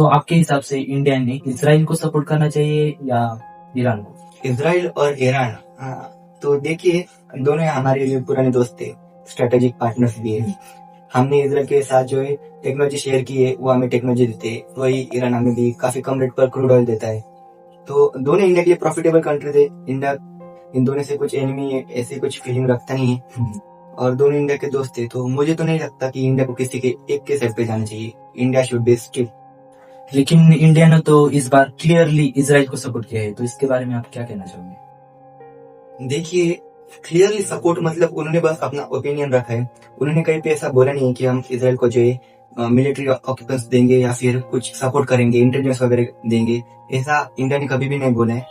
तो आपके हिसाब से इंडिया ने इसराइल को सपोर्ट करना चाहिए या ईरान को? इसराइल और ईरान, तो देखिए, दोनों हमारे लिए पुराने दोस्त थे, स्ट्रेटेजिक पार्टनर्स भी है। हमने इसराइल के साथ जो है टेक्नोलॉजी शेयर की है, वो हमें टेक्नोलॉजी देते हैं, वही ईरान हमें भी काफी कम रेट पर क्रूड ऑयल देता है। तो दोनों इंडिया के लिए प्रॉफिटेबल कंट्री थे। इंडिया इन दोनों से कुछ एनिमी ऐसी कुछ फीलिंग रखता नहीं है, और दोनों इंडिया के दोस्त थे। तो मुझे तो नहीं लगता कि इंडिया को किसी के एक के साइड पे जाना चाहिए। India should be still. लेकिन इंडिया ने तो इस बार क्लियरली इसराइल को सपोर्ट किया है, तो इसके बारे में आप क्या कहना चाहोगे? देखिए, क्लियरली सपोर्ट मतलब उन्होंने बस अपना ओपिनियन रखा है। उन्होंने कहीं पे ऐसा बोला नहीं कि हम इसराइल को जो है मिलिट्री ऑक्यूपेंस देंगे या फिर कुछ सपोर्ट करेंगे, इंटेलिजेंस वगैरह देंगे। ऐसा इंडिया ने कभी भी नहीं बोला है।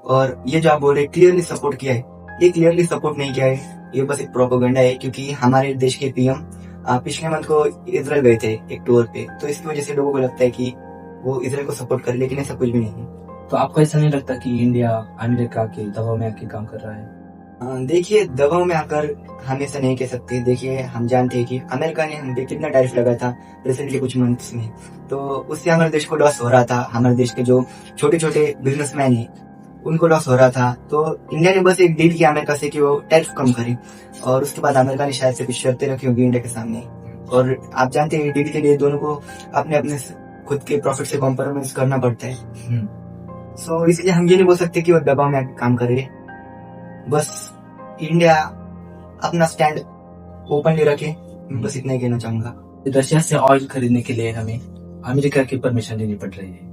और ये जो आप बोल रहे क्लियरली सपोर्ट किया है, ये क्लियरली सपोर्ट नहीं किया है, ये बस एक प्रोपेगेंडा है। क्योंकि हमारे देश के पीएम पिछले मंथ को इसराइल गए थे एक टूर पे, तो इसकी वजह से लोगों को लगता है कि वो इसराइल को सपोर्ट करे, लेकिन ऐसा कुछ भी नहीं है। तो आपको ऐसा नहीं लगता कि इंडिया अमेरिका के दबाव में आके काम कर रहा है? देखिए, दबाव में आकर हम ऐसा नहीं कह सकते। देखिए, हम जानते हैं कि अमेरिका ने हम पे कितना टैरिफ लगाया था रिसेंटली कुछ मंथ्स में, तो उससे हमारे देश को लॉस हो रहा था। हमारे देश के जो छोटे छोटे बिजनेसमैन है उनको लॉस हो रहा था। तो इंडिया ने बस एक डील किया अमेरिका से कि वो टैरिफ कम करे, और उसके बाद अमेरिका ने शायद से कुछ शर्तें रखी होंगी इंडिया के सामने। और आप जानते हैं डील के लिए दोनों को अपने अपने खुद के प्रॉफिट से कॉम्प्रोमाइज करना पड़ता है। सो इसलिए हम ये नहीं बोल सकते कि वो दबाव में आके काम करे। बस इंडिया अपना स्टैंड ओपनली रखे, बस इतना ही कहना चाहूंगा। रशिया से ऑयल खरीदने के लिए हमें अमेरिका की परमिशन लेनी पड़ रही है,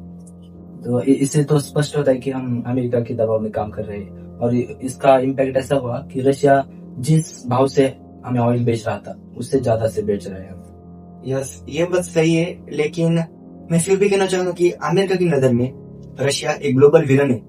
तो इससे तो स्पष्ट होता है कि हम अमेरिका के दबाव में काम कर रहे हैं। और इसका इम्पैक्ट ऐसा हुआ कि रशिया जिस भाव से हमें ऑयल बेच रहा था उससे ज्यादा से बेच रहे हैं। यस, ये बात सही है, लेकिन मैं फिर भी कहना चाहूंगा कि अमेरिका की नजर में रशिया एक ग्लोबल विलन है।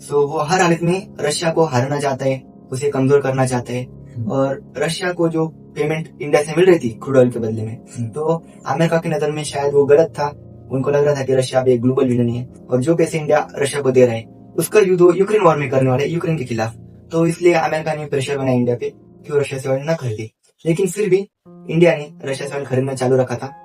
सो वो हर हालत में रशिया को हराना चाहता है, उसे कमजोर करना चाहता है। और रशिया को जो पेमेंट इंडिया से मिल रही थी क्रूड ऑयल के बदले में, तो अमेरिका की नजर में शायद वो गलत था। उनको लग रहा था कि रशिया भी एक ग्लोबल विलन है, और जो पैसे इंडिया रशिया को दे रहा है उसका युद्ध यूक्रेन वॉर में करने वाले यूक्रेन के खिलाफ। तो इसलिए अमेरिका ने प्रेशर बनाया इंडिया पे कि वो रशिया से ऑयल न खरीदे। लेकिन फिर भी इंडिया ने रशिया से ऑयल खरीदना चालू रखा था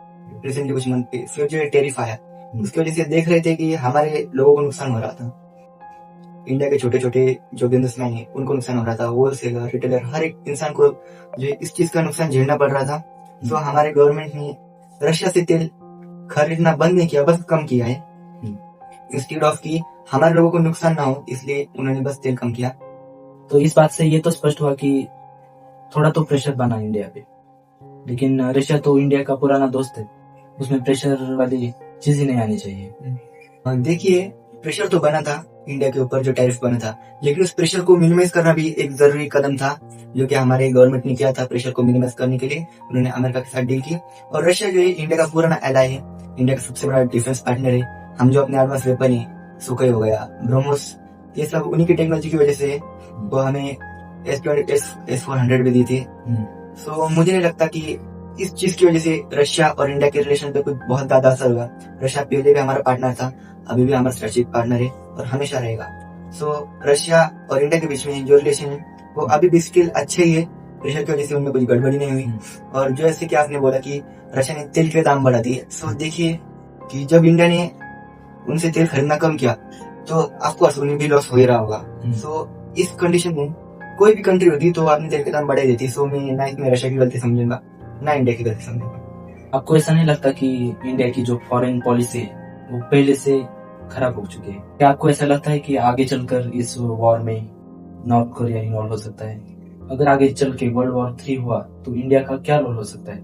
रिसेंटली कुछ मंथ पे। फिर जो टैरिफ आया उसकी वजह से देख रहे थे कि हमारे लोगों को नुकसान हो रहा था। इंडिया के छोटे छोटे जो बिजनेसमैन है उनको नुकसान हो रहा था, होलसेलर, रिटेलर, हर एक इंसान को जो इस चीज का नुकसान झेलना पड़ रहा था। तो हमारे गवर्नमेंट ने रशिया से तेल खरीदना बंद नहीं किया, बस कम किया है। इंस्टेड ऑफ कि हमारे लोगों को नुकसान ना हो, इसलिए उन्होंने बस तेल कम किया। तो इस बात से ये तो स्पष्ट हुआ कि थोड़ा तो प्रेशर बना इंडिया पे, लेकिन रशिया तो इंडिया का पुराना दोस्त है, उसमें प्रेशर वाली चीज ही नहीं आनी चाहिए। देखिए, प्रेशर तो बना था इंडिया के ऊपर जो टैरिफ बना था, लेकिन उस प्रेशर को मिनिमाइज करना भी एक जरूरी कदम था, जो कि हमारे गवर्नमेंट ने किया था। प्रेशर को मिनिमाइज करने के लिए उन्होंने अमेरिका के साथ डील की। और रशिया जो है इंडिया का पुराना एलाय है, इंडिया का सबसे बड़ा डिफेंस पार्टनर है। हम जो अपने एडवांस वेपन है, सुखोई हो गया, ब्रह्मोस, ये सब उन्हीं की टेक्नोलॉजी की वजह से वो हमें S-400 भी दी थी। सो मुझे नहीं लगता कि इस चीज की वजह से रशिया और इंडिया के रिलेशन पे कुछ बहुत ज्यादा असर हुआ। रशिया पहले भी हमारा पार्टनर था, अभी भी हमारा स्ट्रेटेजिक पार्टनर है और हमेशा रहेगा। सो रशिया और इंडिया के बीच में जो रिलेशन है वो अभी भी स्टिल अच्छे ही है। रशिया की वजह से उनमें कुछ गड़बड़ी नहीं हुई। और जो ऐसे कि आपने बोला कि रशिया ने तेल के दाम बढ़ा दिए, सो देखिए कि जब इंडिया ने उनसे तेल खरीदना कम किया तो ऑफकोर्स उन्हें भी लॉस हो ही रहा होगा। सो इस कंडीशन में कोई भी कंट्री होती तो आपने तेल के दाम बढ़ा देती। सो मैं ना इसमें रशिया की गलती समझूंगा ना इंडिया की गलती समझूंगा। आपको ऐसा नहीं लगता कि इंडिया की जो फॉरेन पॉलिसी है वो पहले से खराब हो चुकी है? क्या आपको ऐसा लगता है कि आगे चलकर इस वॉर में नॉर्थ कोरिया इन्वॉल्व हो सकता है? अगर आगे चल के वर्ल्ड वॉर 3 हुआ तो इंडिया का क्या रोल हो सकता है?